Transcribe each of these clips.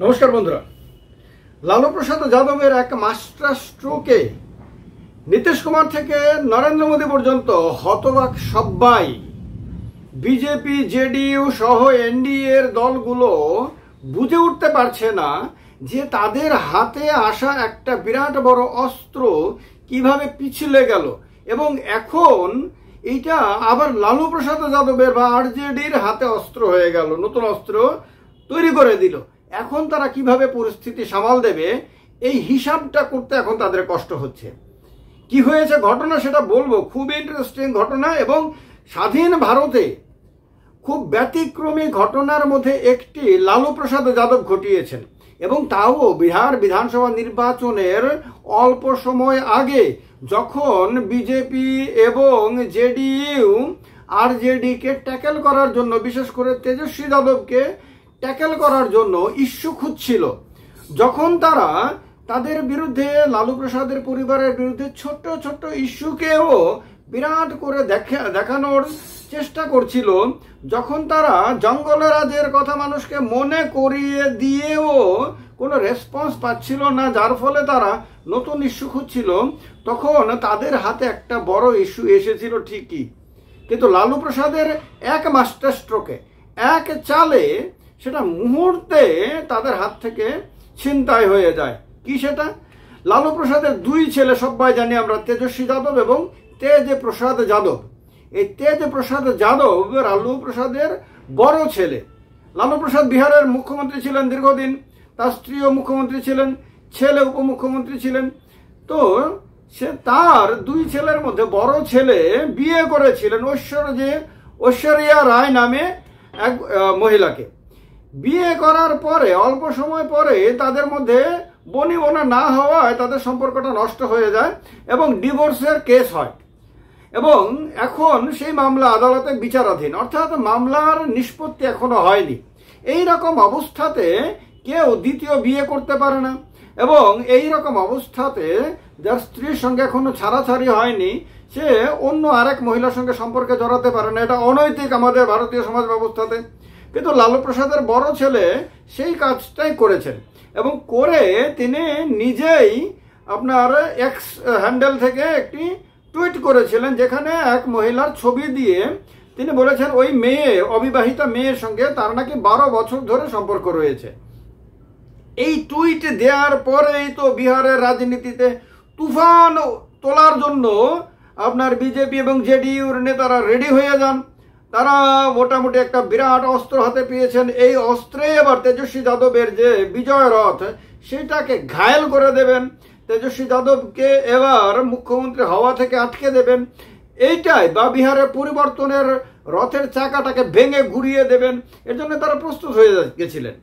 নমস্কার বন্ধুরা। লালু প্রসাদ যাদবের এক মাস্টার স্ট্রোকে নীতিশ কুমার থেকে নরেন্দ্র মোদী পর্যন্ত হতবাক সবাই। বিজেপি, জেডিইউ সহ এনডিএর দলগুলো বুঝে উঠতে পারছে না যে তাদের হাতে আসা একটা বিরাট বড় অস্ত্র কিভাবে পিছলে গেল, এবং এখন এইটা আবার লালু প্রসাদ যাদবের বা আরজেডির হাতে অস্ত্র হয়ে গেল, নতুন অস্ত্র তৈরি করে দিল। এখন তারা কিভাবে পরিস্থিতি সামাল দেবে এই হিসাবটা করতে এখন তাদের কষ্ট হচ্ছে। কি হয়েছে ঘটনা সেটা বলবো, খুব ইন্টারেস্টিং ঘটনা এবং স্বাধীন ভারতে খুব ব্যতিক্রমী ঘটনার মধ্যে একটি লালু প্রসাদ যাদব ঘটিয়েছেন, এবং তাও বিহার বিধানসভা নির্বাচনের অল্প সময় আগে, যখন বিজেপি এবং জেডিইউ আরজেডিকে ট্যাকেল করার জন্য, বিশেষ করে তেজস্বী যাদবকে ট্যাকেল করার জন্য ইস্যু খুঁজছিল, যখন তারা তাদের বিরুদ্ধে, লালু প্রসাদের পরিবারের বিরুদ্ধে ছোট্ট ছোট্ট ইস্যুকেও বিরাট করে দেখানোর চেষ্টা করছিল, যখন তারা জঙ্গলে রাজের কথা মানুষকে মনে করিয়ে দিয়েও কোনো রেসপন্স পাচ্ছিল না, যার ফলে তারা নতুন ইস্যু খুঁজছিল, তখন তাদের হাতে একটা বড় ইস্যু এসেছিল ঠিকই, কিন্তু লালু প্রসাদের এক মাস্টার স্ট্রোকে, এক চালে সেটা মুহূর্তে তাদের হাত থেকে ছিনতাই হয়ে যায়। কি সেটা? লালু প্রসাদের দুই ছেলে, সবাই জানি আমরা, তেজস্বী যাদব এবং তেজ প্রসাদ যাদব। এই তেজ প্রসাদ যাদব লালু প্রসাদের বড় ছেলে। লালু প্রসাদ বিহারের মুখ্যমন্ত্রী ছিলেন দীর্ঘদিন, তার স্ত্রীও মুখ্যমন্ত্রী ছিলেন, ছেলে উপমুখ্যমন্ত্রী ছিলেন। তো সে তার দুই ছেলের মধ্যে বড় ছেলে বিয়ে করেছিলেন ঐশ্বরিয়া রায় নামে এক মহিলাকে। বিয়ে করার পরে অল্প সময় পরে তাদের মধ্যে বনিবনা না হওয়ায় তাদের সম্পর্কটা নষ্ট হয়ে যায় এবং ডিভোর্সের কেস হয়, এবং এখন সেই মামলা আদালতে বিচারাধীন, অর্থাৎ মামলার নিষ্পত্তি এখনো হয়নি। এই রকম অবস্থাতে কেউ দ্বিতীয় বিয়ে করতে পারে না, এবং এই রকম অবস্থাতে যার স্ত্রীর সঙ্গে এখনো ছাড়াছাড়ি হয়নি, সে অন্য আরেক মহিলার সঙ্গে সম্পর্কে জড়াতে পারে না। এটা অনৈতিক আমাদের ভারতীয় সমাজ ব্যবস্থাতে। কিন্তু লালু প্রসাদের বড় ছেলে সেই কাজটাই করেছেন, এবং করে তিনি নিজেই আপনার এক্স হ্যান্ডেল থেকে একটি টুইট করেছিলেন, যেখানে এক মহিলার ছবি দিয়ে তিনি বলেছেন ওই মেয়ে, অবিবাহিতা মেয়ের সঙ্গে তার নাকি 12 বছর ধরে সম্পর্ক রয়েছে। এই টুইট দেওয়ার পরেই তো বিহারের রাজনীতিতে তুফান তোলার জন্য আপনার বিজেপি এবং জেডিইউর নেতারা রেডি হয়ে যান। তারা মোটামুটি একটা বিরাট অস্ত্র হাতে পেয়েছেন। এই অস্ত্রে এবার তেজস্বী যাদবের যে বিজয় রথ, সেটাকে ঘায়েল করে দেবেন, তেজস্বী যাদবকে এবার মুখ্যমন্ত্রী হওয়া থেকে আটকে দেবেন, এইটাই, বা বিহারের পরিবর্তনের রথের চাকাটাকে ভেঙে ঘুরিয়ে দেবেন। এর জন্য তারা প্রস্তুত হয়ে গেছিলেন।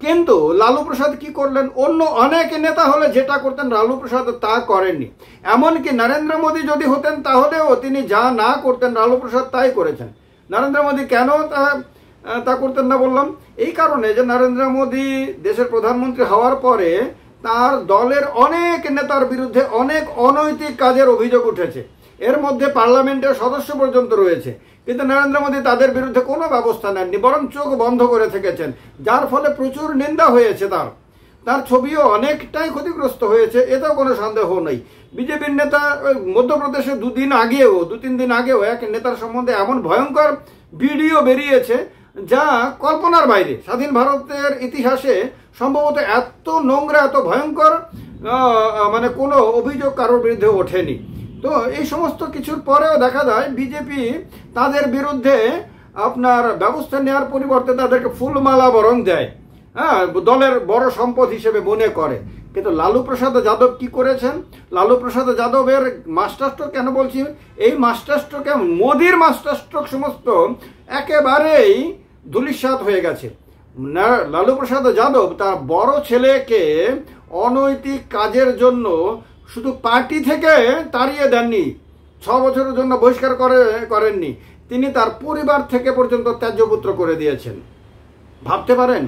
কিন্তু লালু প্রসাদ কি করলেন? অন্য অনেক নেতা হলে যেটা করতেন, লালু প্রসাদ তা করেননি। এমনকি নরেন্দ্র মোদী যদি হতেন তাহলেও তিনি যা না করতেন, লালু প্রসাদ তাই করেছেন। নরেন্দ্র মোদী কেন তা করতেন না বললাম? এই কারণে যে নরেন্দ্র মোদী দেশের প্রধানমন্ত্রী হওয়ার পরে তার দলের অনেক নেতার বিরুদ্ধে অনেক অনৈতিক কাজের অভিযোগ উঠেছে, এর মধ্যে পার্লামেন্টের সদস্য পর্যন্ত রয়েছে, কিন্তু নরেন্দ্র মোদী তাদের বিরুদ্ধে কোনো ব্যবস্থা নেননি, বরং চোখ বন্ধ করে থেকেছেন, যার ফলে প্রচুর নিন্দা হয়েছে। তার ছবিও অনেকটাই ক্ষতিগ্রস্ত হয়েছে, এতেও কোনো সন্দেহ নেই। বিজেপির নেতা মধ্যপ্রদেশে দু তিন দিন আগেও এক নেতার সম্বন্ধে এমন ভয়ঙ্কর ভিডিও বেরিয়েছে যা কল্পনার বাইরে। স্বাধীন ভারতের ইতিহাসে সম্ভবত এত নোংরা, এত ভয়ঙ্কর মানে কোনো অভিযোগ কারোর বিরুদ্ধে ওঠেনি। তো এই সমস্ত কিছুর পরেও দেখা যায় বিজেপি তাদের বিরুদ্ধে আপনার ব্যবস্থা নেওয়ার পরিবর্তে তাদেরকে ফুলমালা বরং দেয়, হ্যাঁ, দলের বড় সম্পদ হিসেবে মনে করে। কিন্তু লালু প্রসাদ যাদব কি করেছেন? লালু প্রসাদ যাদবের মাস্টার স্ট্রোক কেন বলছি? এই মাস্টার স্ট্রোকে মোদির মাস্টার স্ট্রোক সমস্ত একেবারেই ধূলিসাৎ হয়ে গেছে। লালু প্রসাদ যাদব তার বড় ছেলেকে অনৈতিক কাজের জন্য শুধু পার্টি থেকে তাড়িয়ে দেননি, 6 বছরের জন্য বহিষ্কার করেননি, তিনি তার পরিবার থেকে পর্যন্ত ত্যায্যপুত্র করে দিয়েছেন। ভাবতে পারেন,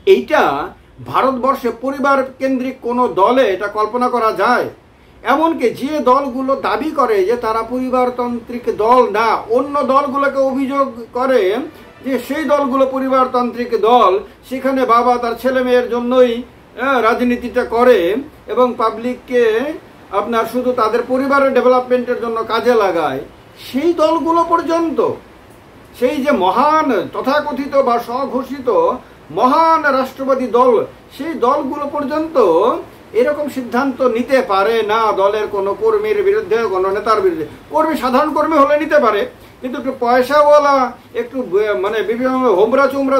এইটা ভারতবর্ষে পরিবার কেন্দ্রিক কোনো দলে এটা কল্পনা করা যায়? এমনকি যে দলগুলো দাবি করে যে তারা পরিবারতান্ত্রিক দল না, অন্য দলগুলোকে অভিযোগ করে যে সেই দলগুলো পরিবারতান্ত্রিক দল, সেখানে বাবা তার ছেলে মেয়ের জন্যই রাজনীতিটা করে এবং পাবলিককে আপনার শুধু তাদের পরিবারের ডেভেলপমেন্টের জন্য কাজে লাগায়, সেই দলগুলো পর্যন্ত, সেই যে মহান তথাকথিত বা স্বঘোষিত মহান রাষ্ট্রবাদী দল, সেই দলগুলো পর্যন্ত এরকম সিদ্ধান্ত নিতে পারে না দলের কোনো কর্মীর বিরুদ্ধে, কোনো নেতার বিরুদ্ধে। কর্মী, সাধারণ কর্মী হলে নিতে পারে, কিন্তু একটু পয়সাওয়ালা, একটু মানে বিভিন্ন হোমরা চুমরা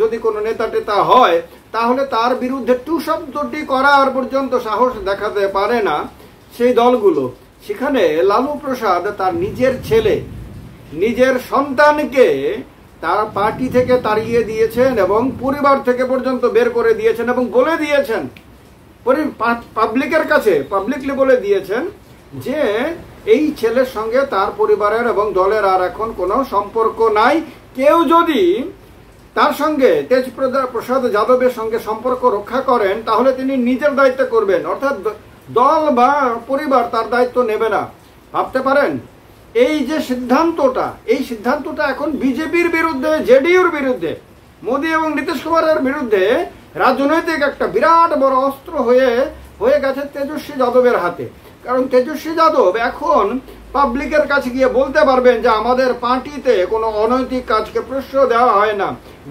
যদি কোনো নেতা টেতা হয়, তাহলে তার বিরুদ্ধে টু শব্দটি করার পর্যন্ত সাহস দেখাতে পারে না সেই দলগুলো। সেখানে লালু প্রসাদ তার নিজের ছেলে, নিজের সন্তানকে তার পার্টি থেকে তাড়িয়ে দিয়েছেন এবং পরিবার থেকে পর্যন্ত বের করে দিয়েছেন এবং বলে দিয়েছেন পাবলিকের কাছে, পাবলিকলি বলে দিয়েছেন যে এই ছেলের সঙ্গে তার পরিবারের এবং দলের আর এখন কোনো সম্পর্ক নাই। কেউ যদি তার সঙ্গে তেজপ্রসাদ যাদবের সঙ্গে সম্পর্ক রক্ষা করেন, তাহলে তিনি নিজের দায়িত্ব করবেন, অর্থাৎ দল বা পরিবার তার দায়িত্ব নেবে না। ভাবতে পারেন এই যে সিদ্ধান্তটা, এই সিদ্ধান্তটা এখন বিজেপির বিরুদ্ধে, জেডিইউর বিরুদ্ধে, মোদী এবং নীতিশ কুমারের বিরুদ্ধে রাজনৈতিক একটা বিরাট বড় অস্ত্র হয়ে গেছে তেজস্বী যাদবের হাতে। কারণ তেজস্বী যাদব এখন পাবলিকের কাছে গিয়ে বলতে পারবেন যে আমাদের পার্টিতে কোনো অনৈতিক কাজকে প্রশ্রয় দেওয়া হয় না,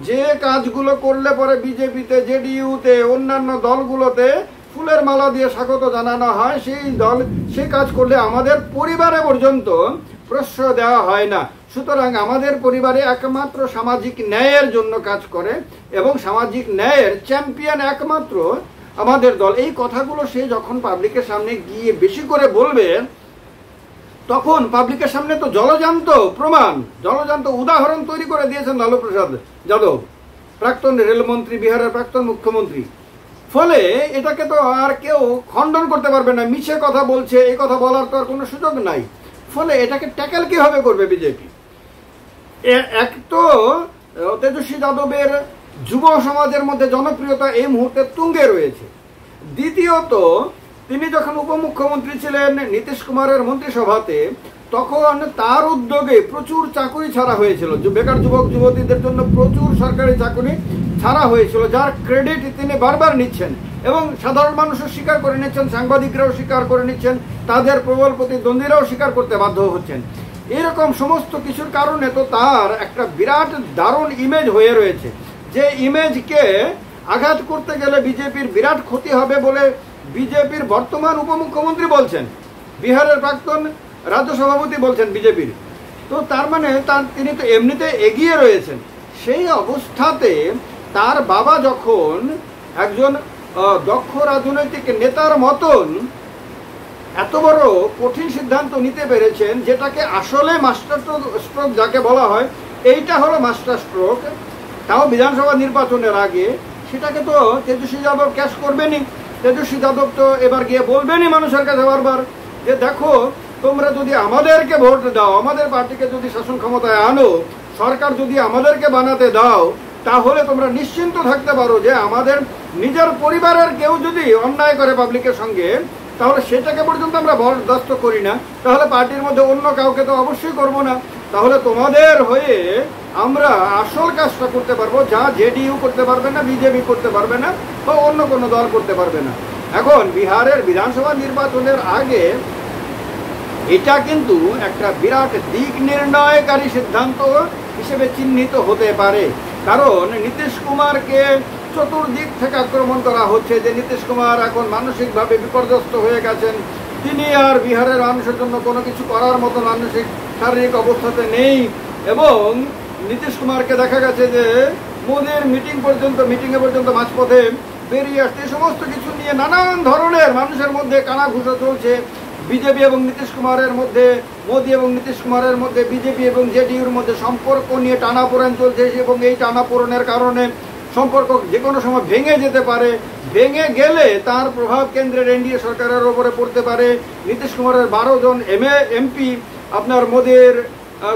যে কাজগুলো করলে পরে বিজেপিতে, জেডিইউতে, অন্যান্য দলগুলোতে ফুলের মালা দিয়ে স্বাগত জানানো হয়, সেই কাজ করলে আমাদের পরিবারে পর্যন্ত প্রশ্রয় দেওয়া হয় না। সুতরাং আমাদের পরিবারে একমাত্র সামাজিক ন্যায়ের জন্য কাজ করে এবং সামাজিক ন্যায়ের চ্যাম্পিয়ন একমাত্র আমাদের দল। এই কথাগুলো সে যখন পাবলিকের সামনে গিয়ে বেশি করে বলবে, তখন পাবলিকের সামনে তো জলজান্ত প্রমাণ, জলজান্ত উদাহরণ তৈরি করে দিয়েছেন লালু প্রসাদ যাদব, প্রাক্তন রেলমন্ত্রী, বিহারের প্রাক্তন মুখ্যমন্ত্রী। ফলে এটাকে তো আর কেউ খণ্ডন করতে পারবে না, মিছে কথা বলছে, এই কথা বলার তো আর কোনো সুযোগ নাই। ফলে এটাকে ট্যাকেল কিভাবে করবে বিজেপি? এক তো তেজস্বী যাদবের যুব সমাজের মধ্যে জনপ্রিয়তা এই মুহূর্তে তুঙ্গে রয়েছে। দ্বিতীয়ত, তিনি যখন উপমুখ্যমন্ত্রী ছিলেন নীতিশ কুমারের মন্ত্রিসভাতে, তখন তার উদ্যোগে প্রচুর চাকরি ছাড়া হয়েছিল, বেকার যুবক যুবতীদের জন্য প্রচুর সরকারি চাকরি ছাড়া হয়েছিল, যার ক্রেডিট তিনি বারবার নিচ্ছেন এবং সাধারণ মানুষও স্বীকার করে নিচ্ছেন, সাংবাদিকরাও স্বীকার করে নিচ্ছেন, তাদের প্রবল প্রতিদ্বন্দ্বীরাও স্বীকার করতে বাধ্য হচ্ছেন। এরকম সমস্ত কিছুর কারণে তো তার একটা বিরাট দারুণ ইমেজ হয়ে রয়েছে, যে ইমেজকে আঘাত করতে গেলে বিজেপির বিরাট ক্ষতি হবে বলে বিজেপির বর্তমান উপমুখ্যমন্ত্রী বলছেন, বিহারের প্রাক্তন রাজ্য সভাপতি বলছেন বিজেপির। তো তার মানে তিনি তো এমনিতে এগিয়ে রয়েছেন। সেই অবস্থাতে তার বাবা যখন একজন দক্ষ রাজনৈতিক নেতার মতন এত বড় কঠিন সিদ্ধান্ত নিতে পেরেছেন, যেটাকে আসলে মাস্টার স্ট্রোক যাকে বলা হয়, এইটা হলো মাস্টার স্ট্রোক, তাও বিধানসভা নির্বাচনের আগে, সেটাকে তো তেজস্বী যাদব ক্যাশ করবেনি। তেজস্বী যাদব তো এবার গিয়ে বলবেনই মানুষের কাছে বারবার যে দেখো, তোমরা যদি আমাদেরকে ভোট দাও, আমাদের পার্টিকে যদি শাসন ক্ষমতায় আনো, সরকার যদি আমাদেরকে বানাতে দাও, তাহলে তোমরা নিশ্চিন্ত থাকতে পারো যে আমাদের নিজের পরিবারের কেউ যদি অন্যায় করে পাবলিকের সঙ্গে, তাহলে সেটাকে পর্যন্ত আমরা বরদাস্ত করি না, তাহলে পার্টির মধ্যে অন্য কাউকে তো অবশ্যই করব না। তাহলে তোমাদের হয়ে আমরা আসল কাজটা করতে পারবো, যা জেডিইউ করতে পারবে না, বিজেপি করতে পারবে না, বা অন্য কোনো দল করতে পারবে না। এখন বিহারের বিধানসভা নির্বাচনের আগে এটা কিন্তু একটা বিরাট দিক নির্ণয়কারী সিদ্ধান্ত হিসেবে চিহ্নিত হতে পারে। কারণ নীতিশ কুমারকে চতুর্দিক থেকে আক্রমণ করা হচ্ছে যে নীতিশ কুমার এখন মানসিকভাবে বিপর্যস্ত হয়ে গেছেন, তিনি আর বিহারের মানুষের জন্য কোনো কিছু করার মতো মানসিক শারীরিক অবস্থাতে নেই। এবং নীতিশ কুমারকে দেখা গেছে যে মোদীর মিটিংয়ে পর্যন্ত মাঝপথে বেরিয়ে আসছে। এই সমস্ত কিছু নিয়ে নানান ধরনের মানুষের মধ্যে কানাঘুষা চলছে। বিজেপি এবং নীতিশ কুমারের মধ্যে, মোদী এবং নীতিশ কুমারের মধ্যে, বিজেপি এবং জেডিইউর মধ্যে সম্পর্ক নিয়ে টানাপোড়েন চলছে এবং এই টানাপোড়েনের কারণে সম্পর্ক যে কোনো সময় ভেঙে যেতে পারে। ভেঙে গেলে তার প্রভাব কেন্দ্রের এনডিএ সরকারের ওপরে পড়তে পারে। নীতিশ কুমারের 12 জন এমপি আপনার মোদীর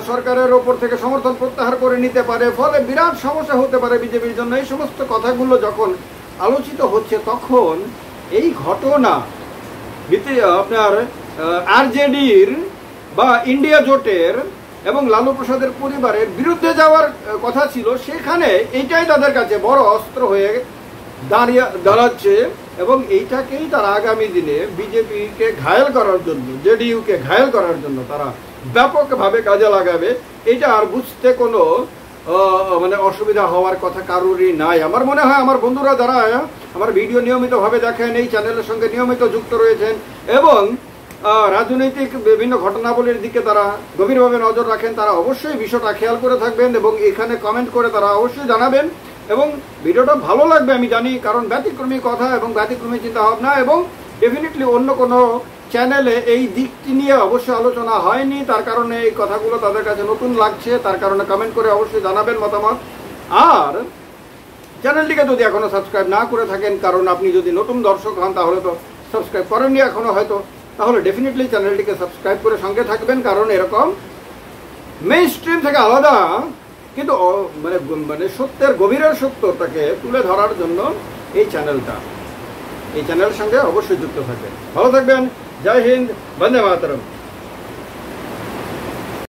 সরকারের ওপর থেকে সমর্থন প্রত্যাহার করে নিতে পারে। ফলে বিরাট সমস্যা হতে পারে বিজেপির জন্য। এই সমস্ত কথাগুলো যখন আলোচিত হচ্ছে, তখন এই ঘটনা আপনার আরজেডির বা ইন্ডিয়া জোটের এবং লালু প্রসাদের পরিবারের বিরুদ্ধে যাওয়ার কথা ছিল, সেখানে এইটাই তাদের কাছে বড় অস্ত্র হয়ে দাঁড়াচ্ছে এবং এইটাকেই তারা আগামী দিনে বিজেপিকে ঘায়েল করার জন্য, জেডিইউকে ঘায়েল করার জন্য তারা ব্যাপকভাবে কাজে লাগাবে। এটা আর বুঝতে কোনো মানে অসুবিধা হওয়ার কথা কারোরই নাই। আমার মনে হয় আমার বন্ধুরা যারা আমার ভিডিও নিয়মিতভাবে দেখেন, এই চ্যানেলের সঙ্গে নিয়মিত যুক্ত রয়েছেন এবং রাজনৈতিক বিভিন্ন ঘটনাবলীর দিকে তারা গভীরভাবে নজর রাখেন, তারা অবশ্যই বিষয়টা খেয়াল করে থাকবেন এবং এখানে কমেন্ট করে তারা অবশ্যই জানাবেন। এবং ভিডিওটা ভালো লাগবে আমি জানি, কারণ ব্যতিক্রমী কথা এবং ব্যতিক্রমী চিন্তা ভাবনা, এবং ডেফিনেটলি অন্য কোনো চ্যানেলে এই দিকটি নিয়ে অবশ্যই আলোচনা হয়নি, তার কারণে এই কথাগুলো তাদের কাছে নতুন লাগছে, তার কারণে কমেন্ট করে অবশ্যই জানাবেন মতামত। আর চ্যানেলটিকে যদি এখনো সাবস্ক্রাইব না করে থাকেন, কারণ আপনি যদি নতুন দর্শক হন তাহলে তো সাবস্ক্রাইব করেননি এখনো হয়তো, তাহলে ডেফিনেটলি চ্যানেলটিকে সাবস্ক্রাইব করে সঙ্গে থাকবেন, কারণ এরকম মেইন স্ট্রিম থেকে আলাদা কিন্তু মানে সত্যের গভীরের সত্যটাকে তুলে ধরার জন্য এই চ্যানেলের সঙ্গে অবশ্যই যুক্ত থাকবেন। ভালো থাকবেন। জয় হিন্দ, বন্দে মাতরম।